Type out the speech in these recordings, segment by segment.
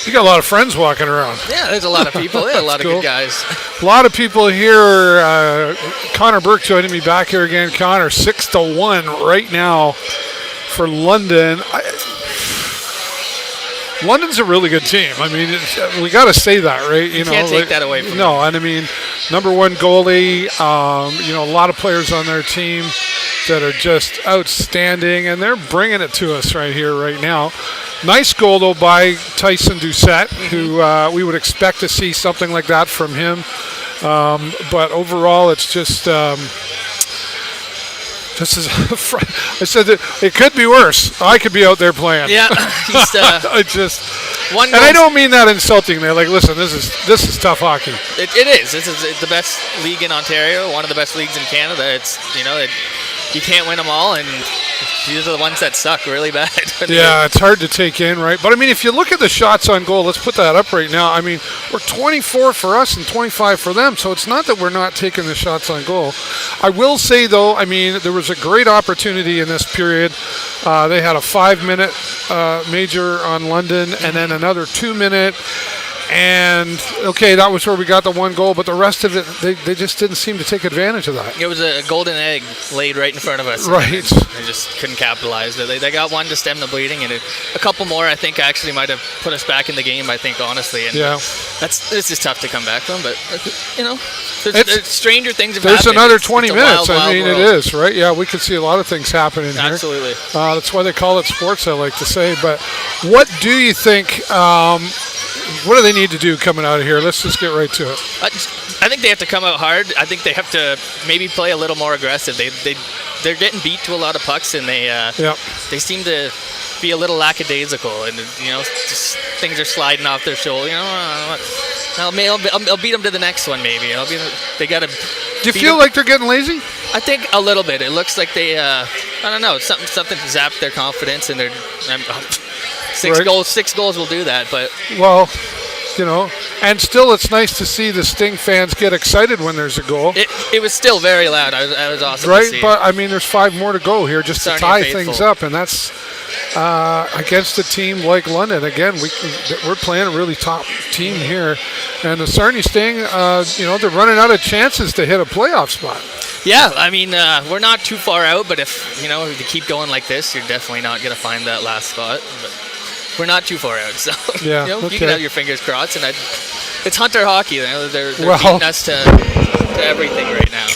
You got a lot of friends walking around. Yeah, there's a lot of people. Yeah, a lot of cool. good guys. A lot of people here. Connor Burke joining me back here again. Connor, 6-1 right now for London. London's a really good team. I mean, we got to say that, right? You can't take that away from them. No, and I mean, number one goalie, a lot of players on their team that are just outstanding, and they're bringing it to us right here, right now. Nice goal, though, by Tyson Doucette, who we would expect to see something like that from him. But overall, it's just... This is. I said that it could be worse. I could be out there playing. Yeah, he's I just. One. And I don't mean that insultingly. Like, listen, this is tough hockey. It is. This is the best league in Ontario. One of the best leagues in Canada. It's you can't win them all, and these are the ones that suck really bad. Yeah, it's hard to take in, right? But I mean, if you look at the shots on goal, let's put that up right now. I mean, we're 24 for us and 25 for them, so it's not that we're not taking the shots on goal. I will say, though, I mean, there was a great opportunity in this period. They had a 5-minute major on London, and then another 2-minute. And, okay, that was where we got the one goal, but the rest of it, they just didn't seem to take advantage of that. It was a golden egg laid right in front of us. Right. They just couldn't capitalize. They got one to stem the bleeding, and a couple more, I think, actually might have put us back in the game, I think, honestly. And yeah. This is tough to come back from, but, there's stranger things have happened. There's another 20 minutes. Wild, I mean, world. It is, right? Yeah, we could see a lot of things happening here. Absolutely. That's why they call it sports, I like to say. But what do you think... what do they need to do coming out of here? Let's just get right to it. I think they have to come out hard. I think they have to maybe play a little more aggressive. They're getting beat to a lot of pucks, and they seem to be a little lackadaisical, and just things are sliding off their shoulder. I'll beat them to the next one. Maybe they got to. Do you feel like they're getting lazy? I think a little bit. It looks like they. I don't know. Something zapped their confidence, and they're. Six goals will do that, but well, and still it's nice to see the Sting fans get excited when there's a goal. It was still very loud. I was awesome right, to see. But I mean, there's 5 more to go here just Sarnia to tie faithful. things up, and that's against a team like London. Again, we're playing a really top team here, and the Sarnia Sting, they're running out of chances to hit a playoff spot. Yeah, I mean, we're not too far out, but if you keep going like this, you're definitely not going to find that last spot. But we're not too far out, so yeah, you can have your fingers crossed. And it's Hunter hockey. They're beating us to everything right now.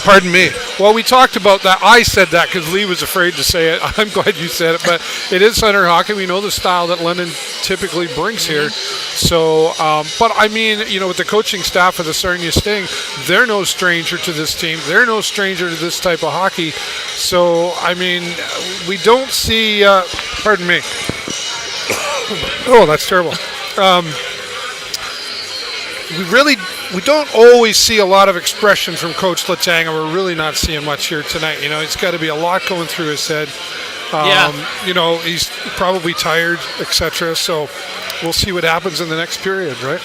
Pardon me. Well, we talked about that. I said that because Lee was afraid to say it. I'm glad you said it, but it is Hunter hockey. We know the style that London typically brings here. So, but I mean, with the coaching staff of the Sarnia Sting, they're no stranger to this team. They're no stranger to this type of hockey. So, I mean, we don't see. Pardon me. Oh, that's terrible. We don't always see a lot of expression from Coach Letang, and we're really not seeing much here tonight. It's got to be a lot going through his head. He's probably tired, etc. So we'll see what happens in the next period, right?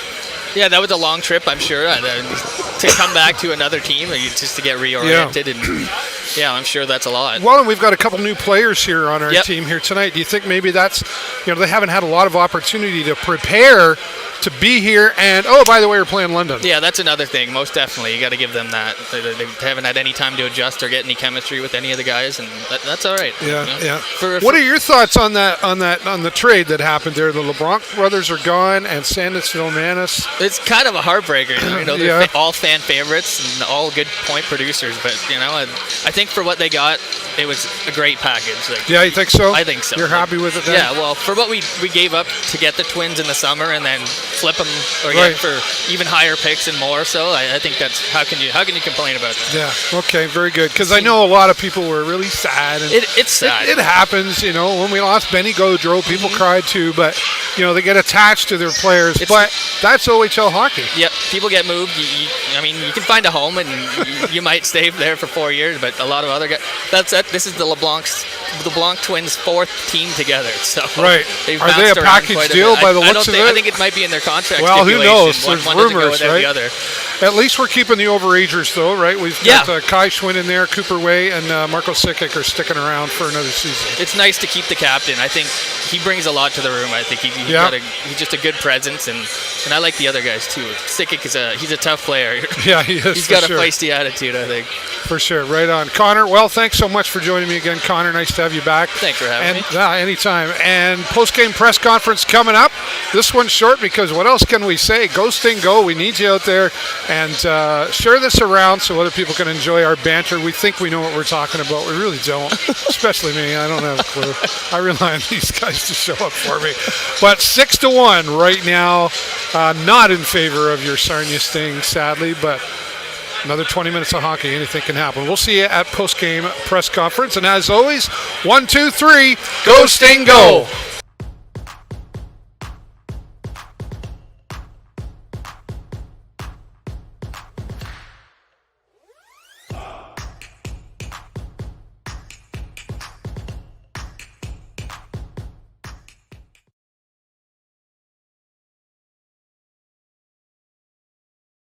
Yeah, that was a long trip, I'm sure, to come back to another team just to get reoriented. Yeah, I'm sure that's a lot. Well, and we've got a couple new players here on our team here tonight. Do you think maybe that's, they haven't had a lot of opportunity to prepare to be here, and by the way, we're playing London. Yeah, that's another thing. Most definitely, you got to give them that. They haven't had any time to adjust or get any chemistry with any of the guys, and that's all right. Yeah. What are your thoughts on the trade that happened there? The LeBlanc brothers are gone, and Sandis Vilmanis. It's kind of a heartbreaker. They're all fan favorites and all good point producers, but I think for what they got, it was a great package. Yeah, you think so? I think so. You're happy with it then? Yeah, well, for what we gave up to get the Twins in the summer and then flip them or get for even higher picks and more, so I think that's how can you complain about that? Yeah, okay, very good. Because I know a lot of people were really sad. And it's sad. It happens, when we lost Benny Gaudreau, people cried too, but they get attached to their players. But that's OHL hockey. Yep, people get moved. You can find a home and you might stay there for 4 years, but a lot of other guys. That's it. This is the LeBlanc Twins' 4th team together. So right. They've Are they a package deal by the looks of it? I think it might be in their contract Well, who stipulation. knows? One There's doesn't go rumors, without right? the other. At least we're keeping the overagers, though, right? We've got Kai Schwinn in there, Cooper Way, and Marco Sikic are sticking around for another season. It's nice to keep the captain. I think he brings a lot to the room. I think he's just a good presence, and I like the other guys too. Sikic he's a tough player. Yeah, he is. He's got a feisty attitude, I think. For sure, right on. Connor, well, thanks so much for joining me again, Connor. Nice to have you back. Thanks for having me. Yeah, anytime. And post-game press conference coming up. This one's short because what else can we say? Go Sting, go. We need you out there. And share this around so other people can enjoy our banter. We think we know what we're talking about. We really don't, especially me. I don't have a clue. I rely on these guys to show up for me. But 6-1 right now, not in favor of your Sarnia Sting, sadly, but another 20 minutes of hockey. Anything can happen. We'll see you at post-game press conference. And as always, 1, 2, 3, go Sting, go!